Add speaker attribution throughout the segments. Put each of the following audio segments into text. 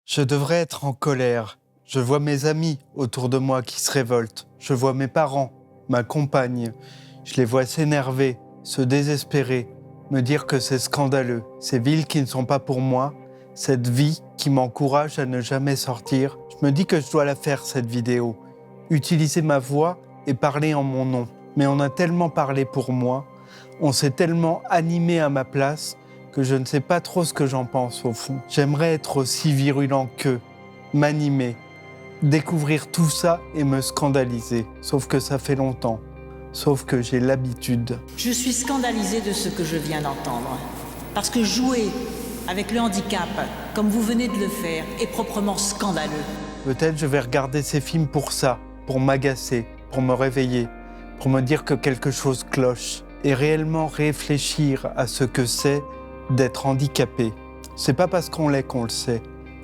Speaker 1: Je devrais être en colère. Je vois mes amis autour de moi qui se révoltent. Je vois mes parents, ma compagne. Je les vois s'énerver, se désespérer, me dire que c'est scandaleux. Ces villes qui ne sont pas pour moi, cette vie qui m'encourage à ne jamais sortir. Je me dis que je dois la faire, cette vidéo. Utiliser ma voix et parler en mon nom. Mais on a tellement parlé pour moi, on s'est tellement animé à ma place que je ne sais pas trop ce que j'en pense au fond. J'aimerais être aussi virulent qu'eux, m'animer, découvrir tout ça et me scandaliser. Sauf que ça fait longtemps, sauf que j'ai l'habitude.
Speaker 2: Je suis scandalisée de ce que je viens d'entendre. Parce que jouer avec le handicap, comme vous venez de le faire, est proprement scandaleux.
Speaker 1: Peut-être je vais regarder ces films pour ça, pour m'agacer, pour me réveiller, pour me dire que quelque chose cloche et réellement réfléchir à ce que c'est d'être handicapé. C'est pas parce qu'on l'est qu'on le sait,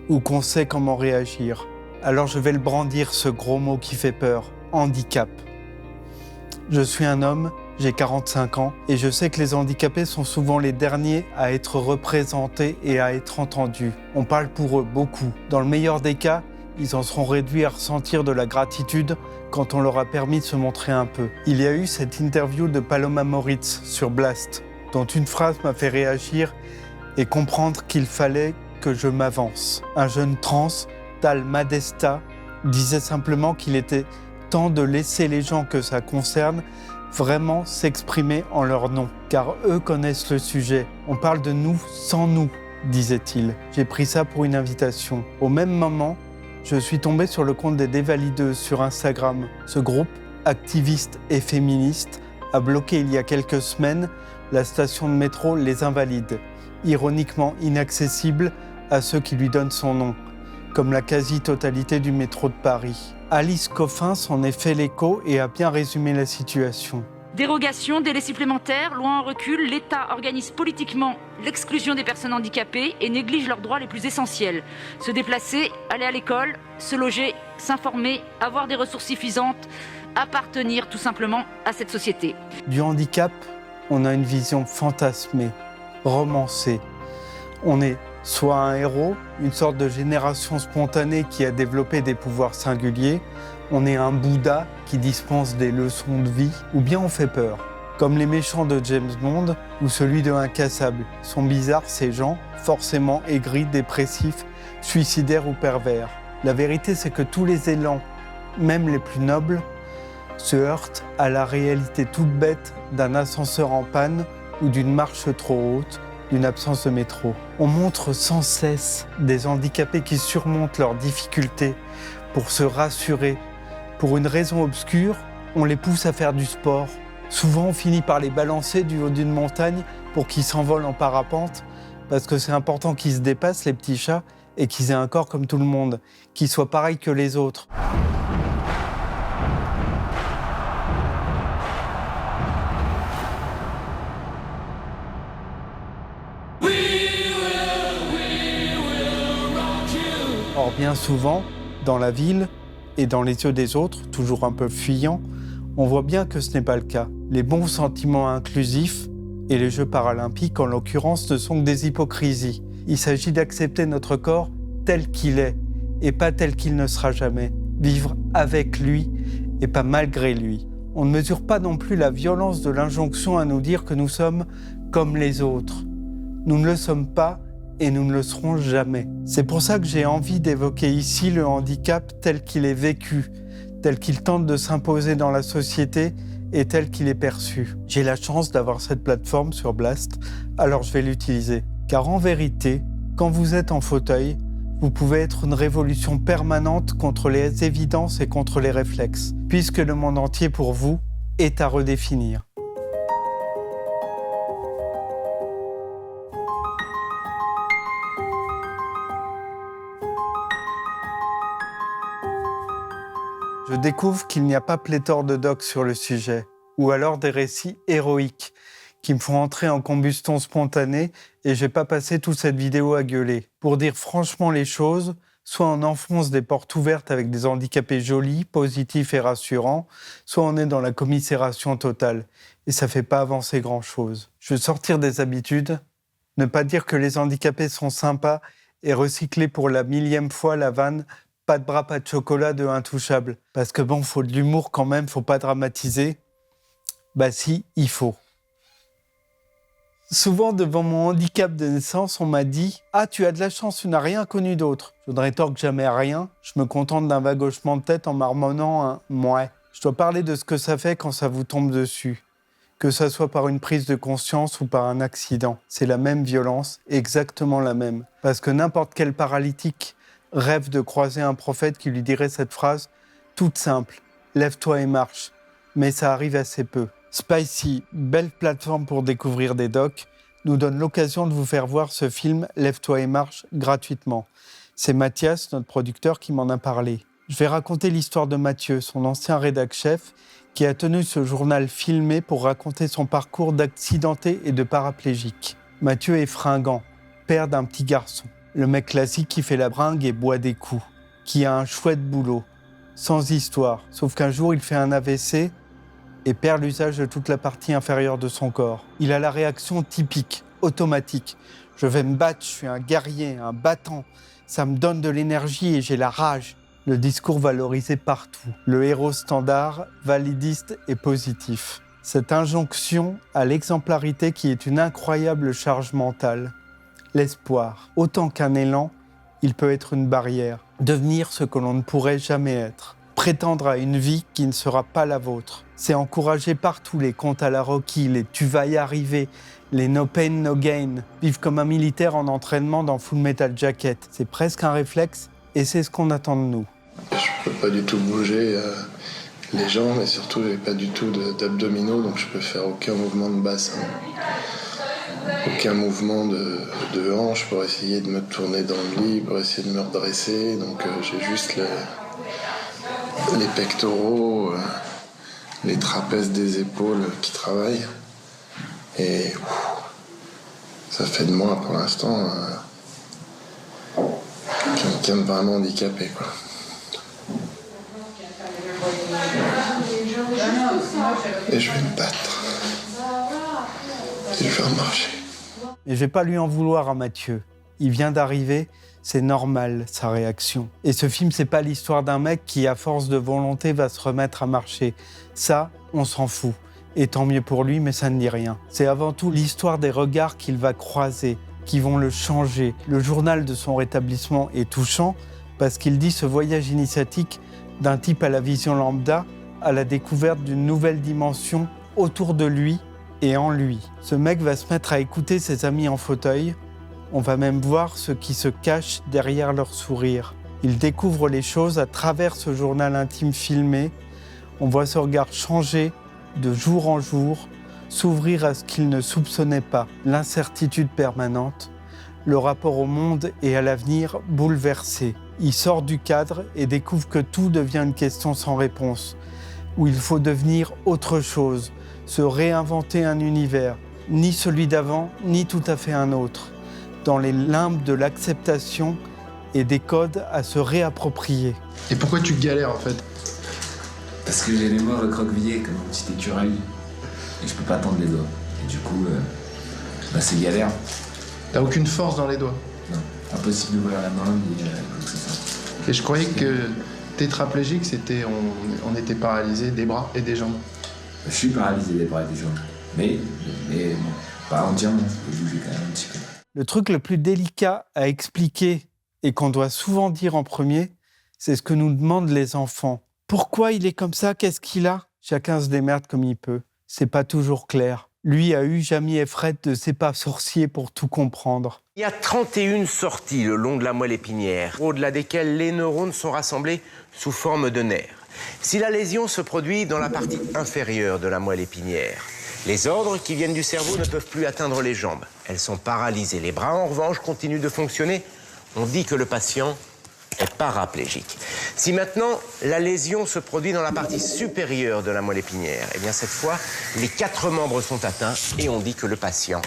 Speaker 1: ou qu'on sait comment réagir. Alors je vais le brandir, ce gros mot qui fait peur, handicap. Je suis un homme, j'ai 45 ans, et je sais que les handicapés sont souvent les derniers à être représentés et à être entendus. On parle pour eux beaucoup. Dans le meilleur des cas, ils en seront réduits à ressentir de la gratitude quand on leur a permis de se montrer un peu. Il y a eu cette interview de Paloma Moritz sur Blast, dont une phrase m'a fait réagir et comprendre qu'il fallait que je m'avance. Un jeune trans, Tal Madesta, disait simplement qu'il était temps de laisser les gens que ça concerne vraiment s'exprimer en leur nom, car eux connaissent le sujet. On parle de nous sans nous, disait-il. J'ai pris ça pour une invitation. Au même moment, je suis tombé sur le compte des Dévalideuses sur Instagram. Ce groupe, activiste et féministe, a bloqué il y a quelques semaines la station de métro Les Invalides, ironiquement inaccessible à ceux qui lui donnent son nom, comme la quasi-totalité du métro de Paris. Alice Coffin s'en est fait l'écho et a bien résumé la situation.
Speaker 3: Dérogation, délais supplémentaires, loi en recul, l'État organise politiquement l'exclusion des personnes handicapées et néglige leurs droits les plus essentiels. Se déplacer, aller à l'école, se loger, s'informer, avoir des ressources suffisantes, appartenir tout simplement à cette société.
Speaker 1: Du handicap, on a une vision fantasmée, romancée. On est soit un héros, une sorte de génération spontanée qui a développé des pouvoirs singuliers, on est un Bouddha qui dispense des leçons de vie, ou bien on fait peur. Comme les méchants de James Bond ou celui de Incassable. Ils sont bizarres ces gens, forcément aigris, dépressifs, suicidaires ou pervers. La vérité c'est que tous les élans, même les plus nobles, se heurtent à la réalité toute bête d'un ascenseur en panne ou d'une marche trop haute, d'une absence de métro. On montre sans cesse des handicapés qui surmontent leurs difficultés pour se rassurer. Pour une raison obscure, on les pousse à faire du sport. Souvent, on finit par les balancer du haut d'une montagne pour qu'ils s'envolent en parapente, parce que c'est important qu'ils se dépassent, les petits chats, et qu'ils aient un corps comme tout le monde, qu'ils soient pareils que les autres. Or, bien souvent, dans la ville et dans les yeux des autres, toujours un peu fuyants, on voit bien que ce n'est pas le cas. Les bons sentiments inclusifs et les Jeux paralympiques, en l'occurrence, ne sont que des hypocrisies. Il s'agit d'accepter notre corps tel qu'il est et pas tel qu'il ne sera jamais. Vivre avec lui et pas malgré lui. On ne mesure pas non plus la violence de l'injonction à nous dire que nous sommes comme les autres. Nous ne le sommes pas et nous ne le serons jamais. C'est pour ça que j'ai envie d'évoquer ici le handicap tel qu'il est vécu, tel qu'il tente de s'imposer dans la société et tel qu'il est perçu. J'ai la chance d'avoir cette plateforme sur Blast, alors je vais l'utiliser. Car en vérité, quand vous êtes en fauteuil, vous pouvez être une révolution permanente contre les évidences et contre les réflexes, puisque le monde entier pour vous est à redéfinir. Je découvre qu'il n'y a pas pléthore de docs sur le sujet, ou alors des récits héroïques qui me font entrer en combustion spontanée et je vais pas passer toute cette vidéo à gueuler. Pour dire franchement les choses, soit on enfonce des portes ouvertes avec des handicapés jolis, positifs et rassurants, soit on est dans la commisération totale et ça fait pas avancer grand-chose. Je veux sortir des habitudes, ne pas dire que les handicapés sont sympas et recycler pour la 1000e fois la vanne « pas de bras, pas de chocolat » de Intouchable. Parce que bon, faut de l'humour quand même, faut pas dramatiser. Bah si, il faut. Souvent, devant mon handicap de naissance, on m'a dit « Ah, tu as de la chance, tu n'as rien connu d'autre. » Je ne rétorque jamais rien, je me contente d'un vague hochement de tête en marmonnant un « mouais ». Je dois parler de ce que ça fait quand ça vous tombe dessus. Que ça soit par une prise de conscience ou par un accident. C'est la même violence, exactement la même. Parce que n'importe quel paralytique rêve de croiser un prophète qui lui dirait cette phrase toute simple « Lève-toi et marche ». Mais ça arrive assez peu. Spicy, belle plateforme pour découvrir des docs, nous donne l'occasion de vous faire voir ce film « Lève-toi et marche » gratuitement. C'est Mathias, notre producteur, qui m'en a parlé. Je vais raconter l'histoire de Mathieu, son ancien rédac-chef, qui a tenu ce journal filmé pour raconter son parcours d'accidenté et de paraplégique. Mathieu est fringant, père d'un petit garçon. Le mec classique qui fait la bringue et boit des coups, qui a un chouette boulot, sans histoire, sauf qu'un jour il fait un AVC et perd l'usage de toute la partie inférieure de son corps. Il a la réaction typique, automatique. Je vais me battre, je suis un guerrier, un battant. Ça me donne de l'énergie et j'ai la rage. Le discours valorisé partout. Le héros standard, validiste et positif. Cette injonction à l'exemplarité qui est une incroyable charge mentale. L'espoir, autant qu'un élan, il peut être une barrière. Devenir ce que l'on ne pourrait jamais être. Prétendre à une vie qui ne sera pas la vôtre. C'est encouragé partout les contes à la Rocky, les « tu vas y arriver », les « no pain, no gain », vivre comme un militaire en entraînement dans Full Metal Jacket. C'est presque un réflexe et c'est ce qu'on attend de nous.
Speaker 4: Je peux pas du tout bouger les jambes et surtout j'ai pas du tout d'abdominaux, donc je peux faire aucun mouvement de bassin, aucun mouvement de hanche pour essayer de me tourner dans le lit, pour essayer de me redresser. Donc j'ai juste les pectoraux, les trapèzes des épaules qui travaillent. Et ça fait de moi pour l'instant quelqu'un de vraiment handicapé, quoi. Et je vais me battre. Et je vais remarcher.
Speaker 1: Et je vais pas lui en vouloir à Mathieu. Il vient d'arriver, c'est normal sa réaction. Et ce film, c'est pas l'histoire d'un mec qui, à force de volonté, va se remettre à marcher. Ça, on s'en fout. Et tant mieux pour lui, mais ça ne dit rien. C'est avant tout l'histoire des regards qu'il va croiser, qui vont le changer. Le journal de son rétablissement est touchant parce qu'il dit ce voyage initiatique d'un type à la vision lambda à la découverte d'une nouvelle dimension autour de lui et en lui. Ce mec va se mettre à écouter ses amis en fauteuil. On va même voir ce qui se cache derrière leur sourire. Il découvre les choses à travers ce journal intime filmé. On voit ce regard changer de jour en jour, s'ouvrir à ce qu'il ne soupçonnait pas, l'incertitude permanente, le rapport au monde et à l'avenir bouleversé. Il sort du cadre et découvre que tout devient une question sans réponse, où il faut devenir autre chose, se réinventer un univers, ni celui d'avant, ni tout à fait un autre, dans les limbes de l'acceptation et des codes à se réapproprier.
Speaker 4: Et pourquoi tu galères en fait ?
Speaker 5: Parce que j'ai les mains recroquevillées comme un petit écureuil et je peux pas tendre les doigts. Et du coup, c'est galère.
Speaker 4: T'as aucune force dans les doigts ?
Speaker 5: Non, impossible d'ouvrir la main c'est ça.
Speaker 4: Et je croyais que tétraplégique, c'était on était paralysé des bras et des jambes.
Speaker 5: Je suis paralysé des bras et des jambes. Mais bon, pas entièrement, je peux bouger quand même un petit peu.
Speaker 1: Le truc le plus délicat à expliquer et qu'on doit souvent dire en premier, c'est ce que nous demandent les enfants. Pourquoi il est comme ça ? Qu'est-ce qu'il a ? Chacun se démerde comme il peut. C'est pas toujours clair. Lui a eu Jamie Effrett de C'est pas sorcier pour tout comprendre.
Speaker 6: Il y a 31 sorties le long de la moelle épinière, au-delà desquelles les neurones sont rassemblés sous forme de nerfs. Si la lésion se produit dans la partie inférieure de la moelle épinière, les ordres qui viennent du cerveau ne peuvent plus atteindre les jambes. Elles sont paralysées. Les bras, en revanche, continuent de fonctionner. On dit que le patient est paraplégique. Si maintenant la lésion se produit dans la partie supérieure de la moelle épinière, eh bien cette fois, les 4 membres sont atteints et on dit que le patient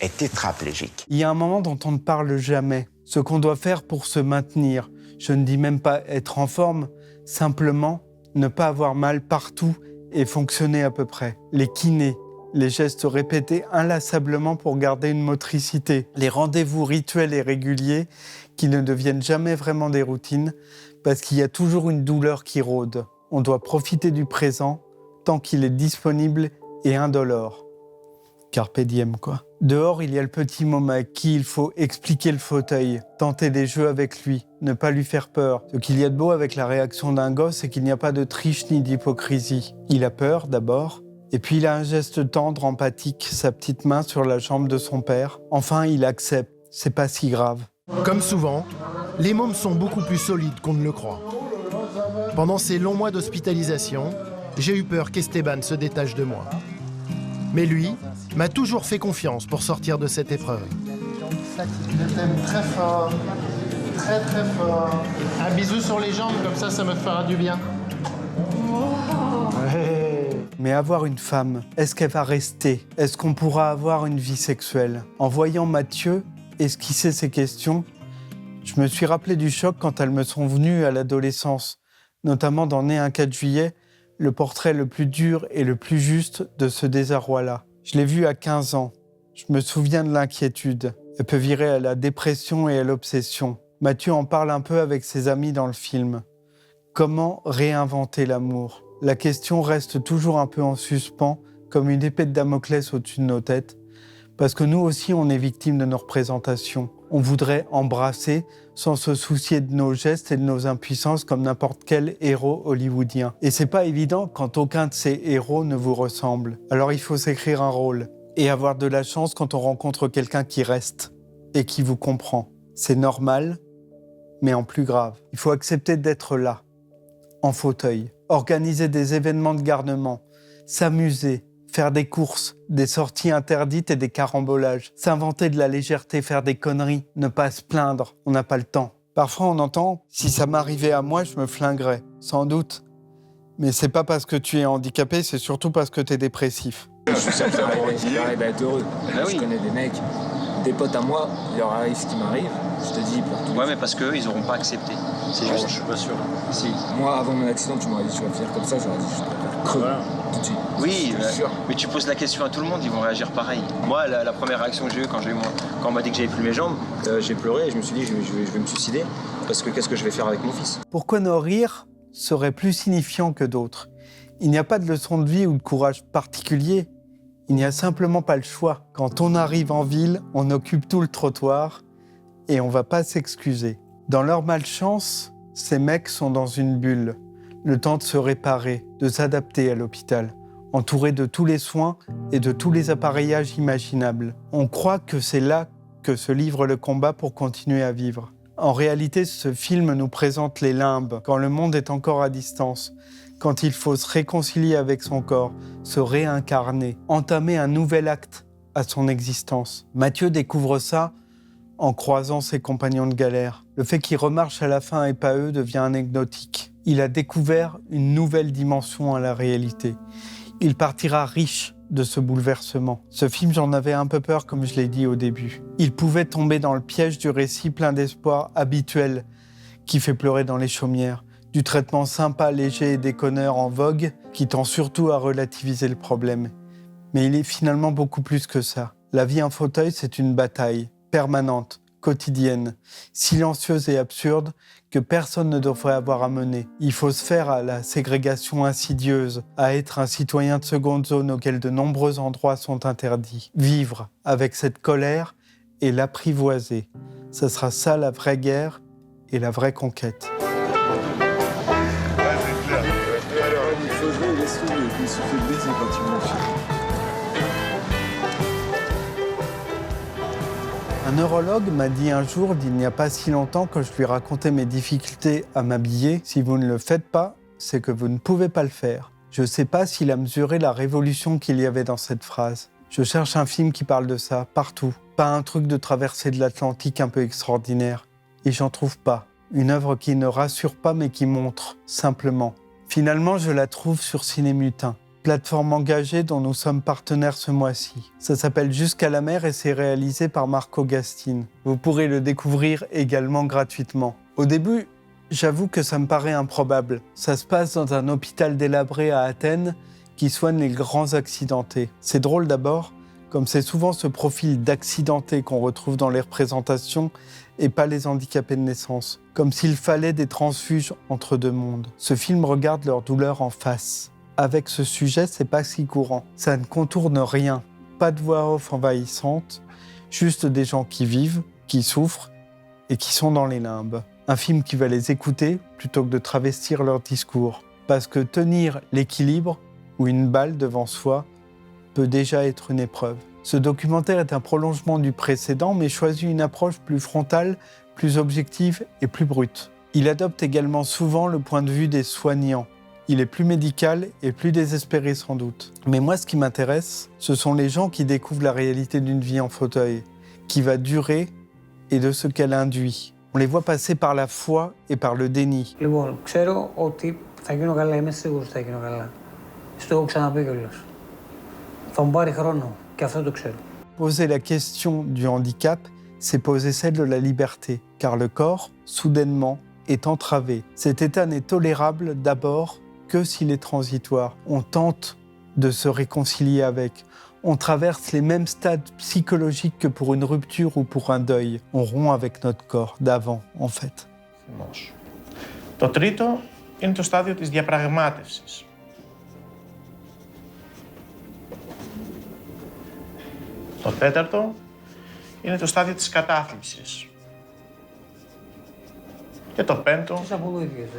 Speaker 6: est tétraplégique.
Speaker 1: Il y a un moment dont on ne parle jamais. Ce qu'on doit faire pour se maintenir. Je ne dis même pas être en forme, simplement ne pas avoir mal partout et fonctionner à peu près. Les kinés, les gestes répétés inlassablement pour garder une motricité, les rendez-vous rituels et réguliers qui ne deviennent jamais vraiment des routines parce qu'il y a toujours une douleur qui rôde. On doit profiter du présent tant qu'il est disponible et indolore. Carpe diem, quoi. Dehors, il y a le petit môme à qui il faut expliquer le fauteuil, tenter des jeux avec lui, ne pas lui faire peur. Ce qu'il y a de beau avec la réaction d'un gosse, c'est qu'il n'y a pas de triche ni d'hypocrisie. Il a peur, d'abord, et puis il a un geste tendre, empathique, sa petite main sur la jambe de son père. Enfin, il accepte, c'est pas si grave.
Speaker 7: Comme souvent, les mômes sont beaucoup plus solides qu'on ne le croit. Pendant ces longs mois d'hospitalisation, j'ai eu peur qu'Esteban se détache de moi. Mais lui m'a toujours fait confiance pour sortir de cette épreuve.
Speaker 8: Je t'aime très fort, très très fort. Un bisou sur les jambes, comme ça me fera du bien.
Speaker 1: Ouais. Mais avoir une femme, est-ce qu'elle va rester? Est-ce qu'on pourra avoir une vie sexuelle? En voyant Mathieu esquisser ces questions, je me suis rappelé du choc quand elles me sont venues à l'adolescence, notamment dans Né un 4 juillet, le portrait le plus dur et le plus juste de ce désarroi-là. Je l'ai vu à 15 ans. Je me souviens de l'inquiétude. Elle peut virer à la dépression et à l'obsession. Mathieu en parle un peu avec ses amis dans le film. Comment réinventer l'amour? La question reste toujours un peu en suspens, comme une épée de Damoclès au-dessus de nos têtes, parce que nous aussi, on est victimes de nos représentations. On voudrait embrasser sans se soucier de nos gestes et de nos impuissances comme n'importe quel héros hollywoodien. Et c'est pas évident quand aucun de ces héros ne vous ressemble. Alors il faut s'écrire un rôle et avoir de la chance quand on rencontre quelqu'un qui reste et qui vous comprend. C'est normal, mais en plus grave. Il faut accepter d'être là, en fauteuil, organiser des événements de garnement, s'amuser, faire des courses, des sorties interdites et des carambolages, s'inventer de la légèreté, faire des conneries, ne pas se plaindre, on n'a pas le temps. Parfois on entend « si ça m'arrivait à moi, je me flinguerais ». Sans doute. Mais c'est pas parce que tu es handicapé, c'est surtout parce que tu es dépressif.
Speaker 5: Je suis sûr que ça arrive à être heureux. Je connais des mecs, des potes à moi, il leur arrive ce qui m'arrive, je te dis pour tout.
Speaker 9: Ouais, mais parce qu'eux, ils n'auront pas accepté. C'est juste. Je suis pas sûr. Si.
Speaker 5: Moi, avant mon accident, tu m'aurais dit tu vas finir comme ça, j'aurais dit je préfère crever tout de suite.
Speaker 9: Oui, mais tu poses la question à tout le monde, ils vont réagir pareil. Moi, la première réaction que j'ai eue quand on m'a dit que j'avais plus mes jambes, j'ai pleuré et je me suis dit je vais me suicider parce que qu'est-ce que je vais faire avec mon fils?
Speaker 1: Pourquoi nos rires seraient plus signifiants que d'autres? Il n'y a pas de leçon de vie ou de courage particulier. Il n'y a simplement pas le choix. Quand on arrive en ville, on occupe tout le trottoir et on va pas s'excuser. Dans leur malchance, ces mecs sont dans une bulle. Le temps de se réparer, de s'adapter à l'hôpital, entourés de tous les soins et de tous les appareillages imaginables. On croit que c'est là que se livre le combat pour continuer à vivre. En réalité, ce film nous présente les limbes, quand le monde est encore à distance, quand il faut se réconcilier avec son corps, se réincarner, entamer un nouvel acte à son existence. Mathieu découvre ça en croisant ses compagnons de galère. Le fait qu'il remarche à la fin et pas eux devient anecdotique. Il a découvert une nouvelle dimension à la réalité. Il partira riche de ce bouleversement. Ce film, j'en avais un peu peur, comme je l'ai dit au début. Il pouvait tomber dans le piège du récit plein d'espoir habituel qui fait pleurer dans les chaumières, du traitement sympa, léger et déconneur en vogue qui tend surtout à relativiser le problème. Mais il est finalement beaucoup plus que ça. La vie en fauteuil, c'est une bataille permanente, quotidienne, silencieuse et absurde que personne ne devrait avoir à mener. Il faut se faire à la ségrégation insidieuse, à être un citoyen de seconde zone auquel de nombreux endroits sont interdits. Vivre avec cette colère et l'apprivoiser. Ça sera ça la vraie guerre et la vraie conquête. Un neurologue m'a dit un jour, il n'y a pas si longtemps, que je lui racontais mes difficultés à m'habiller. Si vous ne le faites pas, c'est que vous ne pouvez pas le faire. Je ne sais pas s'il a mesuré la révolution qu'il y avait dans cette phrase. Je cherche un film qui parle de ça, partout. Pas un truc de traversée de l'Atlantique un peu extraordinaire. Et j'en trouve pas. Une œuvre qui ne rassure pas mais qui montre, simplement. Finalement, je la trouve sur Cinémutin, plateforme engagée dont nous sommes partenaires ce mois-ci. Ça s'appelle Jusqu'à la mer et c'est réalisé par Marco Gastine. Vous pourrez le découvrir également gratuitement. Au début, j'avoue que ça me paraît improbable. Ça se passe dans un hôpital délabré à Athènes qui soigne les grands accidentés. C'est drôle d'abord, comme c'est souvent ce profil d'accidenté qu'on retrouve dans les représentations et pas les handicapés de naissance, comme s'il fallait des transfuges entre deux mondes. Ce film regarde leur douleur en face. Avec ce sujet, c'est pas si courant. Ça ne contourne rien, pas de voix off envahissante, juste des gens qui vivent, qui souffrent et qui sont dans les limbes. Un film qui va les écouter plutôt que de travestir leur discours. Parce que tenir l'équilibre ou une balle devant soi peut déjà être une épreuve. Ce documentaire est un prolongement du précédent, mais choisit une approche plus frontale, plus objective et plus brute. Il adopte également souvent le point de vue des soignants. Il est plus médical et plus désespéré sans doute. Mais moi, ce qui m'intéresse, ce sont les gens qui découvrent la réalité d'une vie en fauteuil, qui va durer et de ce qu'elle induit. On les voit passer par la foi et par le déni.
Speaker 10: Λοιπόν, ξέρω ότι θα γίνω καλά, είμαι σίγουρος ότι θα γίνω καλά. Στο έχω ξαναπεί κιόλας. Θα μου πάρει χρόνο και αυτό το ξέρω.
Speaker 1: Poser la question du handicap, c'est poser celle de la liberté, car le corps, soudainement, est entravé. Cet état n'est tolérable d'abord que s'il est transitoire. On tente de se réconcilier avec. On traverse les mêmes stades psychologiques que pour une rupture ou pour un deuil. On rompt avec notre corps d'avant, en fait.
Speaker 8: Το τρίτο είναι το στάδιο της διαπραγμάτευσης. Το τέταρτο είναι το στάδιο της κατάθλιψης. Και το πέμπτο,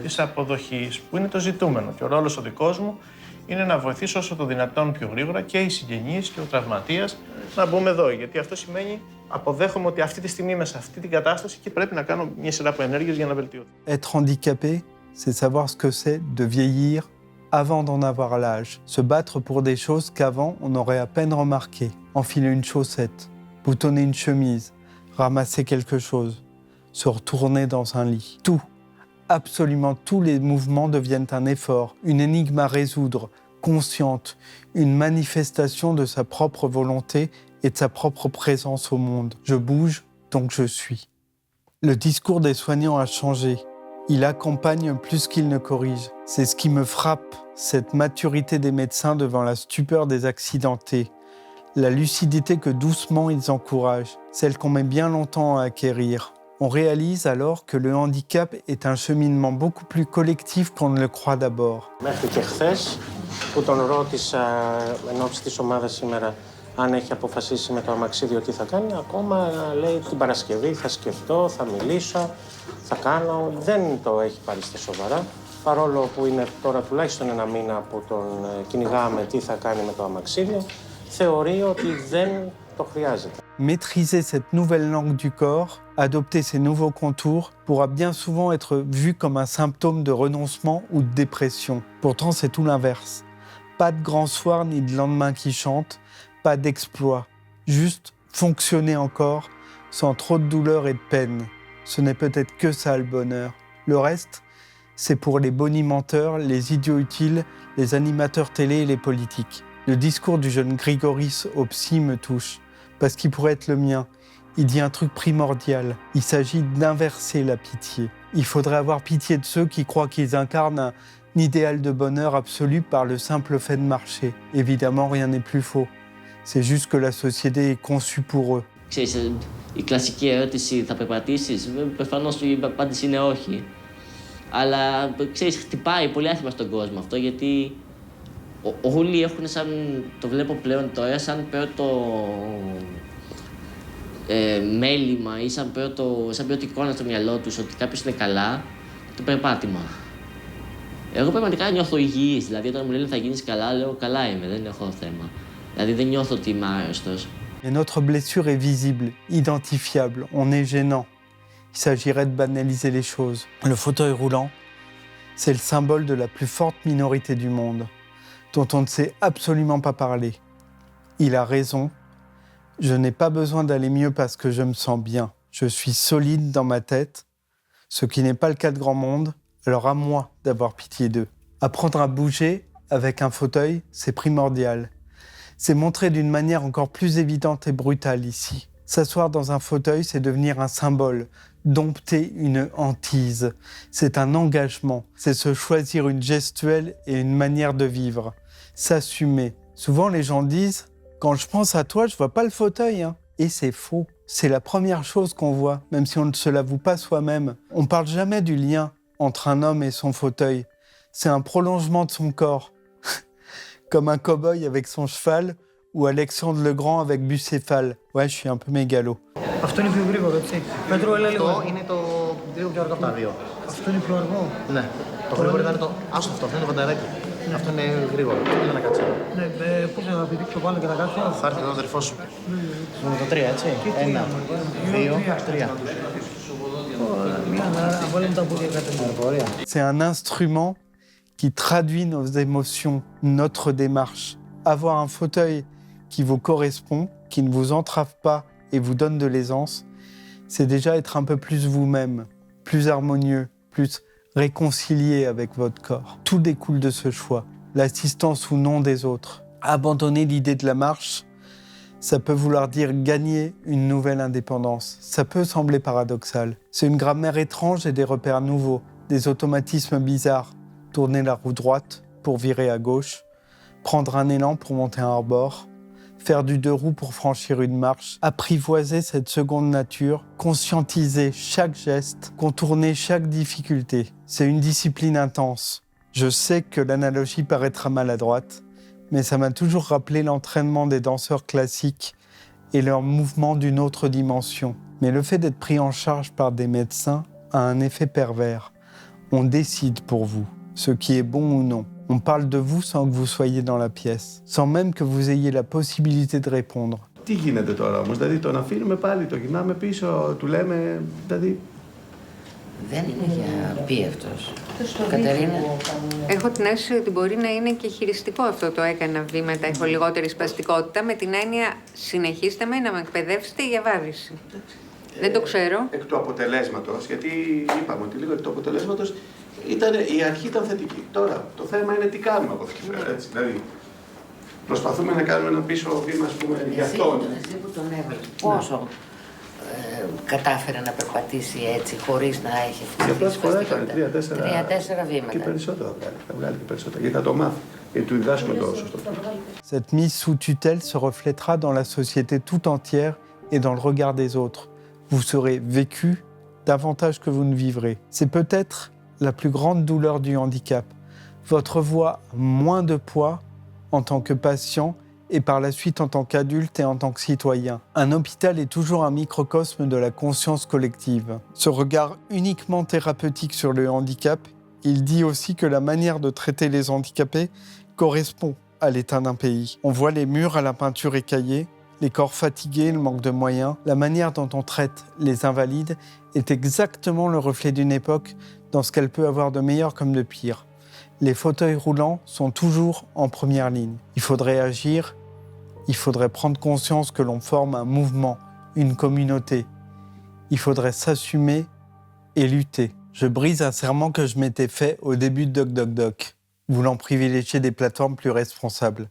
Speaker 8: της αποδοχής, που είναι το ζητούμενο. Και ο ρόλος ο δικός μου είναι να βοηθήσω όσο το δυνατόν πιο γρήγορα και οι συγγενείς και ο τραυματίας να μπούμε εδώ. Γιατί αυτό σημαίνει αποδέχομαι ότι αυτή τη στιγμή είμαι σε αυτή την κατάσταση και πρέπει να κάνω μια σειρά από ενέργειες για να βελτιωθώ.
Speaker 1: Être handicapé, c'est savoir ce que c'est de vieillir avant d'en avoir l'âge. Se battre pour des choses qu'avant on aurait à peine remarquées. Enfiler une chaussette, boutonner une chemise, ramasser quelque chose, se retourner dans un lit. Tout, absolument tous les mouvements deviennent un effort, une énigme à résoudre, consciente, une manifestation de sa propre volonté et de sa propre présence au monde. Je bouge, donc je suis. Le discours des soignants a changé. Il accompagne plus qu'il ne corrige. C'est ce qui me frappe, cette maturité des médecins devant la stupeur des accidentés, la lucidité que doucement ils encouragent, celle qu'on met bien longtemps à acquérir. On réalise alors que le handicap est un cheminement beaucoup plus collectif qu'on ne le croit d'abord.
Speaker 8: Μέχρι και χθες που τον ρώτησα εν ώψη της ομάδας σήμερα αν έχει αποφασίσει με το αμαξίδιο τι θα κάνει, ακόμα λέει την Παρασκευή θα σκεφτώ, θα μιλήσω, θα κάνω. Δεν το έχει πάρει στα σοβαρά, παρόλο που είναι τώρα τουλάχιστον ένα μήνα που τον κυνηγάμε τι θα κάνει με το αμαξίδιο, θεωρεί ότι δεν το χρειάζεται.
Speaker 1: Maîtriser cette nouvelle langue du corps, adopter ces nouveaux contours, pourra bien souvent être vu comme un symptôme de renoncement ou de dépression. Pourtant, c'est tout l'inverse. Pas de grand soir ni de lendemain qui chante, pas d'exploit. Juste fonctionner encore, sans trop de douleur et de peine. Ce n'est peut-être que ça le bonheur. Le reste, c'est pour les bonimenteurs, les idiots utiles, les animateurs télé et les politiques. Le discours du jeune Grigoris au psy me touche, parce qu'il pourrait être le mien. Il dit un truc primordial. Il s'agit d'inverser la pitié. Il faudrait avoir pitié de ceux qui croient qu'ils incarnent un idéal de bonheur absolu par le simple fait de marcher. Évidemment, rien n'est plus faux. C'est juste que la société est conçue pour eux.
Speaker 11: Ξέρεις, η κλασική ερώτηση θα περπατήσεις, προφανώς η απάντηση είναι όχι. Αλλά ξέρεις, χτυπάει πολύ άσχημα στον κόσμο αυτό, γιατί όλοι έχουν σαν, το βλέπω πλέον τώρα, σαν πρώτο μέλημα ή σαν πρώτη εικόνα στο μυαλό τους ότι κάποιος είναι καλά, το περπάτημα. Εγώ πραγματικά νιώθω υγιής, δηλαδή όταν μου λένε θα γίνεις καλά, λέω καλά είμαι, δεν έχω θέμα. Δηλαδή δεν νιώθω ότι είμαι άρρωστος.
Speaker 1: Et notre blessure est visible, identifiable, on est gênant. Il s'agirait de banaliser les choses. Le fauteuil roulant, c'est le symbole de la plus forte minorité du monde, dont on ne sait absolument pas parler. Il a raison, je n'ai pas besoin d'aller mieux parce que je me sens bien. Je suis solide dans ma tête, ce qui n'est pas le cas de grand monde, alors à moi d'avoir pitié d'eux. Apprendre à bouger avec un fauteuil, c'est primordial. C'est montré d'une manière encore plus évidente et brutale ici. S'asseoir dans un fauteuil, c'est devenir un symbole, dompter une hantise. C'est un engagement, c'est se choisir une gestuelle et une manière de vivre. S'assumer. Souvent, les gens disent « Quand je pense à toi, je vois pas le fauteuil. Hein. » Et c'est faux. C'est la première chose qu'on voit, même si on ne se l'avoue pas soi-même. On parle jamais du lien entre un homme et son fauteuil. C'est un prolongement de son corps. Comme un cow-boy avec son cheval ou Alexandre le Grand avec Bucéphale. Ouais, je suis un peu mégalo.
Speaker 10: Αυτό είναι πιο γρήγορο, έτσι. Πέτρο, έλα λίγο.
Speaker 12: Αυτό είναι το λίγο πιο αργό από τα δύο.
Speaker 10: Αυτό είναι πιο αργό.
Speaker 12: Ναι. Το γρήγορο ήταν το. Άσο αυτό είναι το βανταράκι. Αυτό είναι γρήγορο. Έλα να κάτσει.
Speaker 10: Ναι, πώς να πηδήξω πάνω και να κάτσω.
Speaker 12: Θα έρθει εδώ ο αδερφός σου. Είναι το 3, έτσι. 1, 2, 3.
Speaker 10: Να βάλουμε τα πόδια κάτω.
Speaker 1: C'est un instrument qui traduit nos émotions, notre démarche. Avoir un fauteuil qui vous correspond, qui ne vous entrave pas et vous donne de l'aisance, c'est déjà être un peu plus vous-même, plus harmonieux, plus réconcilié avec votre corps. Tout découle de ce choix, l'assistance ou non des autres. Abandonner l'idée de la marche, ça peut vouloir dire gagner une nouvelle indépendance. Ça peut sembler paradoxal. C'est une grammaire étrange et des repères nouveaux, des automatismes bizarres. Tourner la roue droite pour virer à gauche, prendre un élan pour monter un hors-bord, faire du deux roues pour franchir une marche, apprivoiser cette seconde nature, conscientiser chaque geste, contourner chaque difficulté. C'est une discipline intense. Je sais que l'analogie paraîtra maladroite, mais ça m'a toujours rappelé l'entraînement des danseurs classiques et leurs mouvements d'une autre dimension. Mais le fait d'être pris en charge par des médecins a un effet pervers. On décide pour vous ce qui est bon ou non. On parle de vous sans que vous soyez dans la pièce, sans même que vous ayez la possibilité de répondre.
Speaker 13: Τι γίνεται τώρα όμως, δηλαδή τον αφήνουμε πάλι, το γυρνάμε πίσω, του λέμε, δηλαδή...
Speaker 14: Δεν είναι για πει αυτός. Κατερίνα.
Speaker 15: Έχω την αίσθηση ότι μπορεί να είναι και χειριστικό αυτό το έκανα βήματα, έχω λιγότερη σπαστικότητα, με την έννοια συνεχίστε με να με εκπαιδεύσετε για βάρηση. Δεν το ξέρω.
Speaker 13: Εκ του αποτελέσματος, γιατί είπαμε ότι λίγο εκ του αποτελέσματος η αρχή ήταν θετική. Τώρα, το θέμα είναι τι κάνουμε από εκεί πέρα, έτσι. Δηλαδή, προσπαθούμε να κάνουμε ένα πίσω βήμα, ας πούμε, για αυτόν.
Speaker 14: Εσύ που τον έβαλε, πόσο κατάφερε να περπατήσει έτσι, χωρίς να έχει αυτή τη σπαστικότητα. 3-4 βήματα.
Speaker 13: Και περισσότερο θα βγάλει και περισσότερο, γιατί θα το μάθει. Γιατί του διδάσκουμε το σωστό.
Speaker 1: Cette mise sous tutelle se reflètera dans la société tout entière et dans le regard des autres. Vous serez vécu davantage que vous ne vivrez. C'est peut-être la plus grande douleur du handicap. Votre voix a moins de poids en tant que patient et par la suite en tant qu'adulte et en tant que citoyen. Un hôpital est toujours un microcosme de la conscience collective. Ce regard uniquement thérapeutique sur le handicap, il dit aussi que la manière de traiter les handicapés correspond à l'état d'un pays. On voit les murs à la peinture écaillée, les corps fatigués, le manque de moyens. La manière dont on traite les invalides est exactement le reflet d'une époque dans ce qu'elle peut avoir de meilleur comme de pire. Les fauteuils roulants sont toujours en première ligne. Il faudrait agir, il faudrait prendre conscience que l'on forme un mouvement, une communauté. Il faudrait s'assumer et lutter. Je brise un serment que je m'étais fait au début de Doc Doc Doc, voulant privilégier des plateformes plus responsables.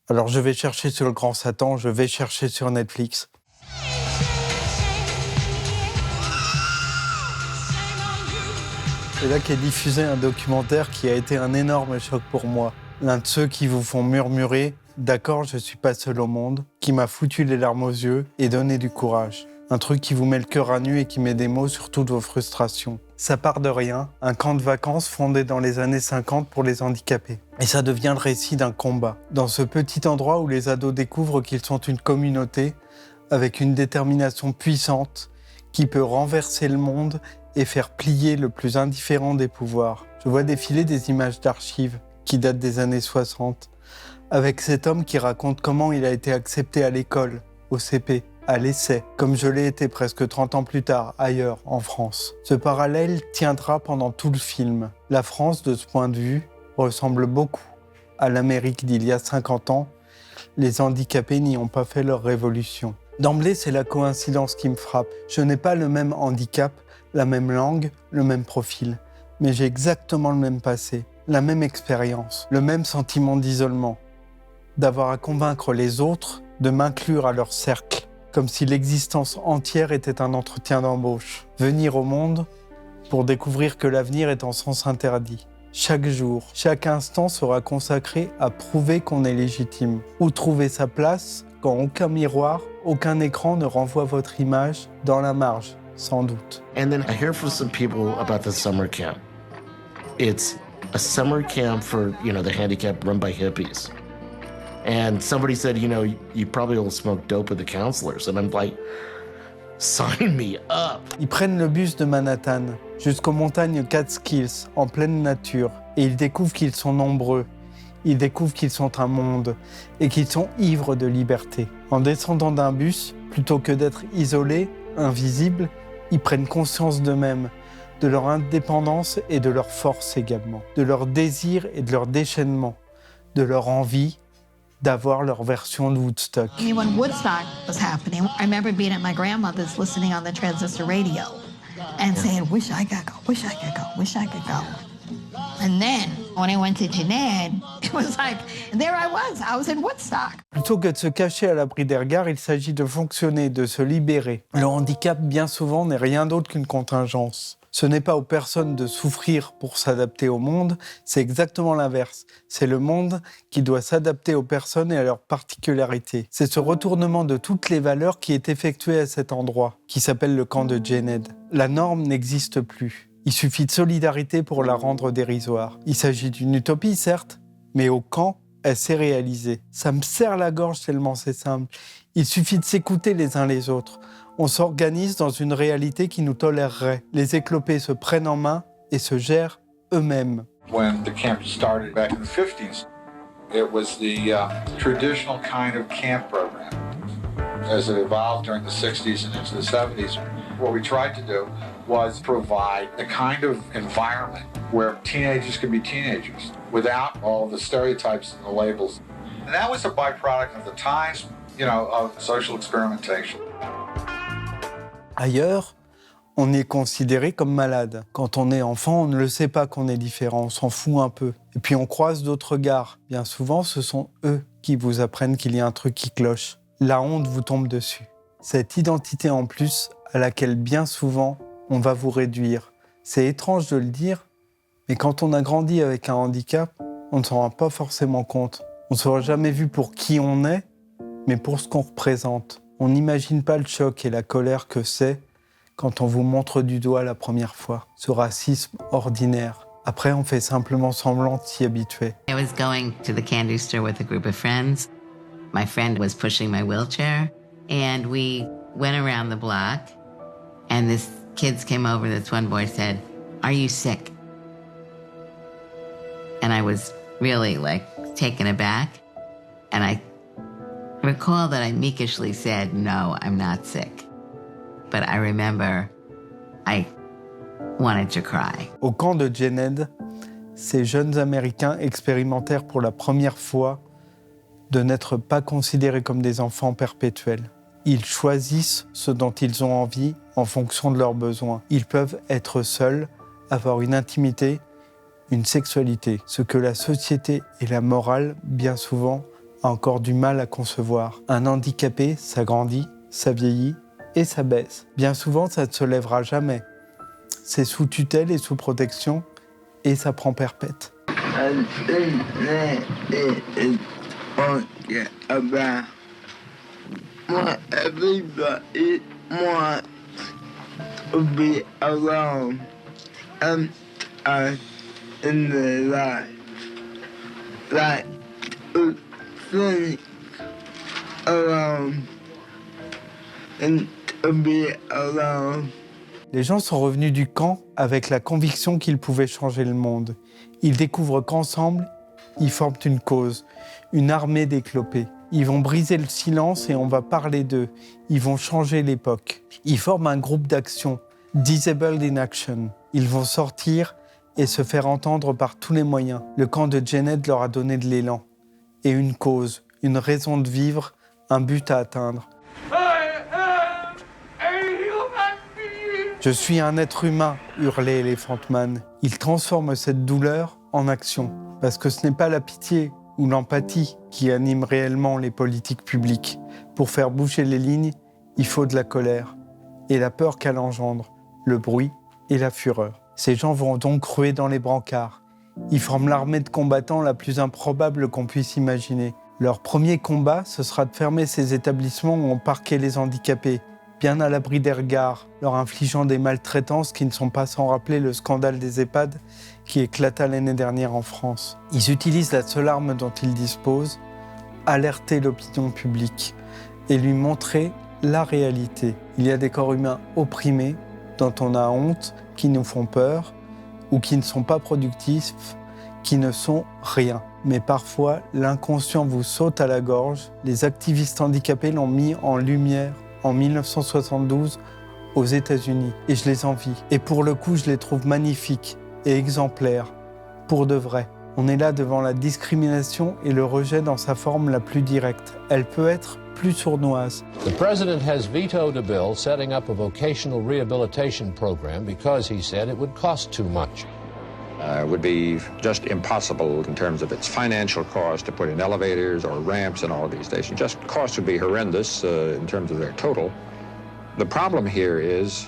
Speaker 1: Alors je vais chercher sur le Grand Satan, je vais chercher sur Netflix. C'est là qu'est diffusé un documentaire qui a été un énorme choc pour moi. L'un de ceux qui vous font murmurer « D'accord, je suis pas seul au monde », qui m'a foutu les larmes aux yeux et donné du courage. Un truc qui vous met le cœur à nu et qui met des mots sur toutes vos frustrations. Ça part de rien, un camp de vacances fondé dans les années 50 pour les handicapés. Et ça devient le récit d'un combat. Dans ce petit endroit où les ados découvrent qu'ils sont une communauté avec une détermination puissante qui peut renverser le monde et faire plier le plus indifférent des pouvoirs. Je vois défiler des images d'archives qui datent des années 60, avec cet homme qui raconte comment il a été accepté à l'école, au CP, à l'essai, comme je l'ai été presque 30 ans plus tard, ailleurs, en France. Ce parallèle tiendra pendant tout le film. La France, de ce point de vue, ressemble beaucoup à l'Amérique d'il y a 50 ans. Les handicapés n'y ont pas fait leur révolution. D'emblée, c'est la coïncidence qui me frappe. Je n'ai pas le même handicap, la même langue, le même profil. Mais j'ai exactement le même passé, la même expérience, le même sentiment d'isolement, d'avoir à convaincre les autres de m'inclure à leur cercle, comme si l'existence entière était un entretien d'embauche. Venir au monde pour découvrir que l'avenir est en sens interdit. Chaque jour, chaque instant sera consacré à prouver qu'on est légitime. Où trouver sa place quand aucun miroir, aucun écran ne renvoie votre image dans la marge, sans doute.
Speaker 16: And then I hear from some people about the summer camp. It's a summer camp for, the handicapped run by hippies. And somebody said, you probably will smoke dope with the counselors. And I'm like, sign me up.
Speaker 1: Ils prennent le bus de Manhattan jusqu'aux montagnes Catskills, en pleine nature, et ils découvrent qu'ils sont nombreux. Ils découvrent qu'ils sont un monde et qu'ils sont ivres de liberté. En descendant d'un bus, plutôt que d'être isolés, invisibles, ils prennent conscience d'eux-mêmes, de leur indépendance et de leur force également, de leur désir et de leur déchaînement, de leur envie d'avoir leur version de Woodstock.
Speaker 17: I mean, when Woodstock was happening, I remember being at my grandmother's listening on the transistor radio and saying, wish I could go, wish I could go, wish I could go. And then, when I went to Jeanette, it was like, there I was in Woodstock.
Speaker 1: Plutôt que de se cacher à l'abri des regards, il s'agit de fonctionner, de se libérer. Le handicap, bien souvent, n'est rien d'autre qu'une contingence. Ce n'est pas aux personnes de souffrir pour s'adapter au monde, c'est exactement l'inverse. C'est le monde qui doit s'adapter aux personnes et à leurs particularités. C'est ce retournement de toutes les valeurs qui est effectué à cet endroit, qui s'appelle le camp de Jened. La norme n'existe plus. Il suffit de solidarité pour la rendre dérisoire. Il s'agit d'une utopie, certes, mais au camp, elle s'est réalisée. Ça me serre la gorge tellement c'est simple. Il suffit de s'écouter les uns les autres. On s'organise dans une réalité qui nous tolérerait. Les éclopés se prennent en main et se gèrent eux-mêmes.
Speaker 18: When the camp started back in the 50s, it was the traditional kind of camp program. As it evolved during the 60s and into the 70s, what we tried to do was provide a kind of environment where teenagers could be teenagers without all the stereotypes and the labels. And that was a byproduct of the times, of social experimentation.
Speaker 1: Ailleurs, on est considéré comme malade. Quand on est enfant, on ne le sait pas qu'on est différent, on s'en fout un peu. Et puis on croise d'autres regards. Bien souvent, ce sont eux qui vous apprennent qu'il y a un truc qui cloche. La honte vous tombe dessus. Cette identité en plus à laquelle bien souvent on va vous réduire. C'est étrange de le dire, mais quand on a grandi avec un handicap, on ne s'en rend pas forcément compte. On ne sera jamais vu pour qui on est, mais pour ce qu'on représente. On n'imagine pas le choc et la colère que c'est quand on vous montre du doigt la première fois. Ce racisme ordinaire. Après, on fait simplement semblant de s'y habituer.
Speaker 19: I was going to the candy store with a group of friends. My friend was pushing my wheelchair, and we went around the block, and this kids came over. This one boy said, "Are you sick?" And I was really taken aback, and I recall that I meekishly said, "No, I'm not sick." But I remember I wanted to cry.
Speaker 1: Au camp de Jened, ces jeunes Américains expérimentèrent pour la première fois de n'être pas considérés comme des enfants perpétuels. Ils choisissent ce dont ils ont envie en fonction de leurs besoins. Ils peuvent être seuls, avoir une intimité, une sexualité, ce que la société et la morale, bien souvent, a encore du mal à concevoir. Un handicapé, ça grandit, ça vieillit et ça baisse. Bien souvent, ça ne se lèvera jamais. C'est sous tutelle et sous protection et ça prend perpète.
Speaker 20: Moi, everybody wants to be alone and in their life. Like, feeling alone and to be alone.
Speaker 1: Les gens sont revenus du camp avec la conviction qu'ils pouvaient changer le monde. Ils découvrent qu'ensemble, ils forment une cause, une armée d'éclopés. Ils vont briser le silence et on va parler d'eux. Ils vont changer l'époque. Ils forment un groupe d'action, Disabled in Action. Ils vont sortir et se faire entendre par tous les moyens. Le camp de Jened leur a donné de l'élan. Et une cause, une raison de vivre, un but à atteindre. Je suis un être humain, hurlait Elephant Man. Il transforme cette douleur en action. Parce que ce n'est pas la pitié ou l'empathie qui anime réellement les politiques publiques. Pour faire bouger les lignes, Il faut de la colère et la peur qu'elle engendre, le bruit et la fureur. Ces gens vont donc ruer dans les brancards. Ils forment l'armée de combattants la plus improbable qu'on puisse imaginer. Leur premier combat, ce sera de fermer ces établissements où on parquait les handicapés, bien à l'abri des regards, leur infligeant des maltraitances qui ne sont pas sans rappeler le scandale des EHPAD qui éclata l'année dernière en France. Ils utilisent la seule arme dont ils disposent, alerter l'opinion publique et lui montrer la réalité. Il y a des corps humains opprimés, dont on a honte, qui nous font peur ou qui ne sont pas productifs, qui ne sont rien. Mais parfois, l'inconscient vous saute à la gorge. Les activistes handicapés l'ont mis en lumière en 1972 aux États-Unis. Et je les envie. Et pour le coup, je les trouve magnifiques et exemplaires, pour de vrai. On est là devant la discrimination et le rejet dans sa forme la plus directe. Elle peut être plus sournoise.
Speaker 21: The president has vetoed a bill setting up a vocational rehabilitation program because he said it would cost too much.
Speaker 22: It would be just impossible in terms of its financial cost to put in elevators or ramps in all of these stations. Just costs would be horrendous in terms of their total. The problem here is,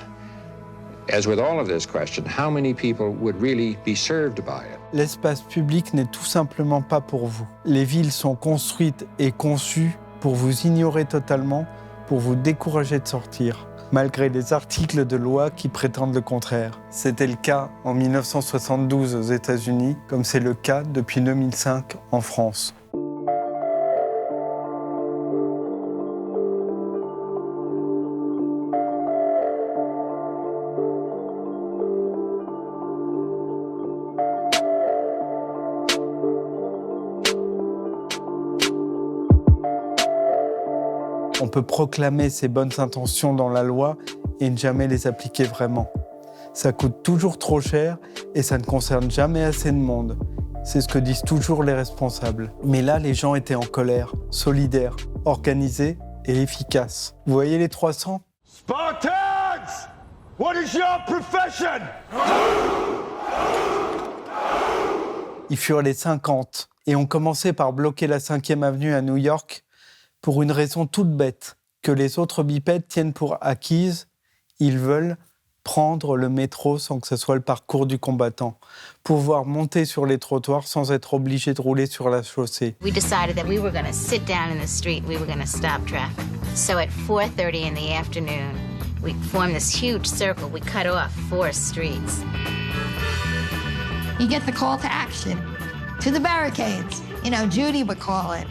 Speaker 22: as with all of this question, how many people would really be served by it?
Speaker 1: L'espace public n'est tout simplement pas pour vous. Les villes sont construites et conçues pour vous ignorer totalement, pour vous décourager de sortir, malgré les articles de loi qui prétendent le contraire. C'était le cas en 1972 aux États-Unis, comme c'est le cas depuis 2005 en France. On peut proclamer ses bonnes intentions dans la loi et ne jamais les appliquer vraiment. Ça coûte toujours trop cher et ça ne concerne jamais assez de monde. C'est ce que disent toujours les responsables. Mais là, les gens étaient en colère, solidaires, organisés et efficaces. Vous voyez les 300 ?
Speaker 23: Spartans! What is your profession?
Speaker 1: Ils furent les 50 et ont commencé par bloquer la 5e avenue à New York pour une raison toute bête, que les autres bipèdes tiennent pour acquise. Ils veulent prendre le métro sans que ce soit le parcours du combattant, pouvoir monter sur les trottoirs sans être obligés de rouler sur la chaussée.
Speaker 24: We decided that we were going to sit down in the street, we were going to stop traffic. So at 4:30 in the afternoon, we formed this huge circle. We cut off 4 streets.
Speaker 17: You get the call to action, to the barricades. You know, Judy would call it.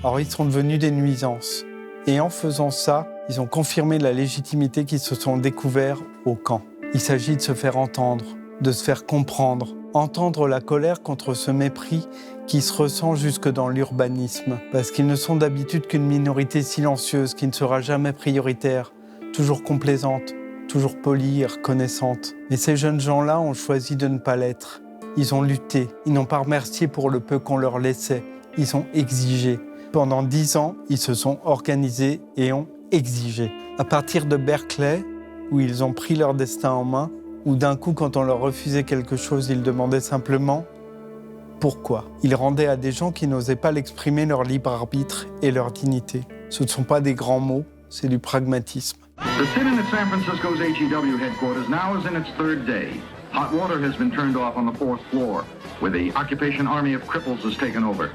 Speaker 1: Alors ils sont devenus des nuisances. Et en faisant ça, ils ont confirmé la légitimité qu'ils se sont découverts au camp. Il s'agit de se faire entendre, de se faire comprendre, entendre la colère contre ce mépris qui se ressent jusque dans l'urbanisme. Parce qu'ils ne sont d'habitude qu'une minorité silencieuse qui ne sera jamais prioritaire, toujours complaisante, toujours polie et reconnaissante. Mais ces jeunes gens-là ont choisi de ne pas l'être. Ils ont lutté, ils n'ont pas remercié pour le peu qu'on leur laissait, ils ont exigé. Pendant 10 ans, ils se sont organisés et ont exigé. À partir de Berkeley, où ils ont pris leur destin en main, où d'un coup, quand on leur refusait quelque chose, ils demandaient simplement « pourquoi ?» Ils rendaient à des gens qui n'osaient pas l'exprimer leur libre arbitre et leur dignité. Ce ne sont pas des grands mots, c'est du pragmatisme.
Speaker 25: The sit-in at San Francisco's HEW headquarters now is in its 3rd day. Hot water has been turned off on the 4th floor, where the occupation army of cripples has taken over.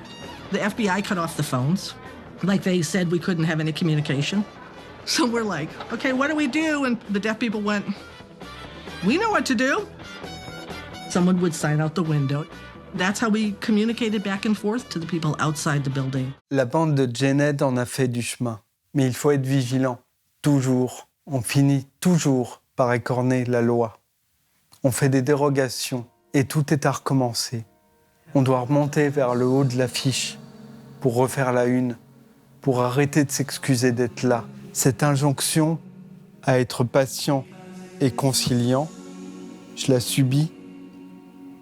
Speaker 26: The FBI cut off the phones. Like they said we couldn't have any communication. So we're like, okay, what do we do? And the deaf people went, we know what to do. Someone would sign out the window. That's how we communicated back and forth to the people outside the building.
Speaker 1: La bande de Jened en a fait du chemin. Mais il faut être vigilant. Toujours. On finit toujours par écorner la loi. On fait des dérogations et tout est à recommencer. On doit remonter vers le haut de l'affiche pour refaire la une, pour arrêter de s'excuser d'être là. Cette injonction à être patient et conciliant, je la subis.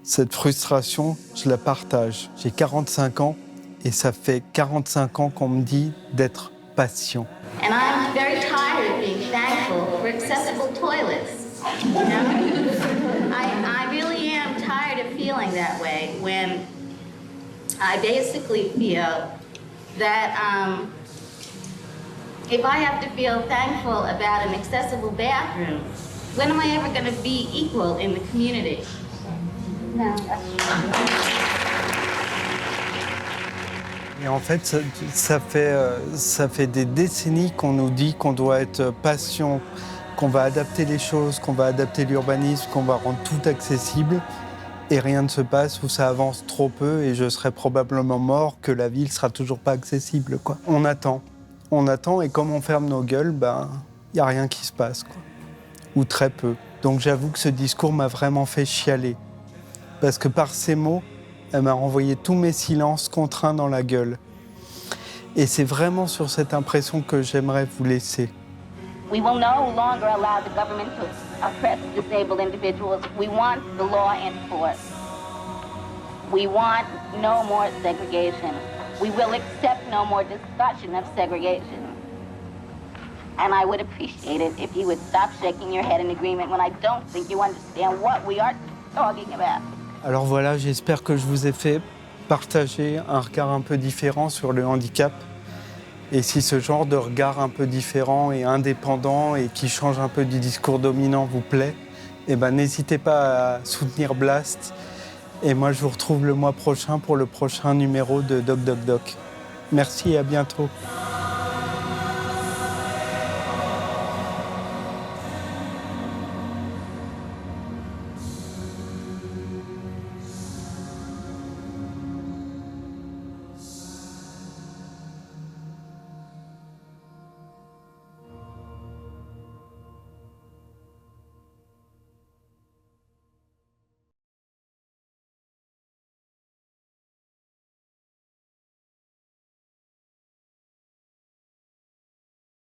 Speaker 1: Cette frustration, je la partage. J'ai 45 ans et ça fait 45 ans qu'on me dit d'être patient.
Speaker 24: And I'm very tired of being thankful for accessible toilets. You know? I really am tired of feeling that way when I basically feel that If I have to feel thankful about an accessible bathroom, when am I ever going to be equal in the community? No.
Speaker 1: Et en fait, ça fait des décennies qu'on nous dit qu'on doit être patient, qu'on va adapter les choses, qu'on va adapter l'urbanisme, qu'on va rendre tout accessible. Et rien ne se passe ou ça avance trop peu et je serai probablement mort, que la ville sera toujours pas accessible, quoi. On attend et comme on ferme nos gueules, ben, y a rien qui se passe, quoi. Ou très peu. Donc j'avoue que ce discours m'a vraiment fait chialer. Parce que par ces mots, elle m'a renvoyé tous mes silences contraints dans la gueule. Et c'est vraiment sur cette impression que j'aimerais vous laisser.
Speaker 24: We will no longer allow the government to oppress disabled individuals. We want the law enforced. We want no more segregation. We will accept no more discussion of segregation. And I would appreciate it if you would stop shaking your head in agreement when I don't think you understand what we are talking about.
Speaker 1: Alors voilà, j'espère que je vous ai fait partager un regard un peu différent sur le handicap. Et si ce genre de regard un peu différent et indépendant et qui change un peu du discours dominant vous plaît, eh ben, n'hésitez pas à soutenir Blast. Et moi, je vous retrouve le mois prochain pour le prochain numéro de Doc Doc Doc. Merci et à bientôt.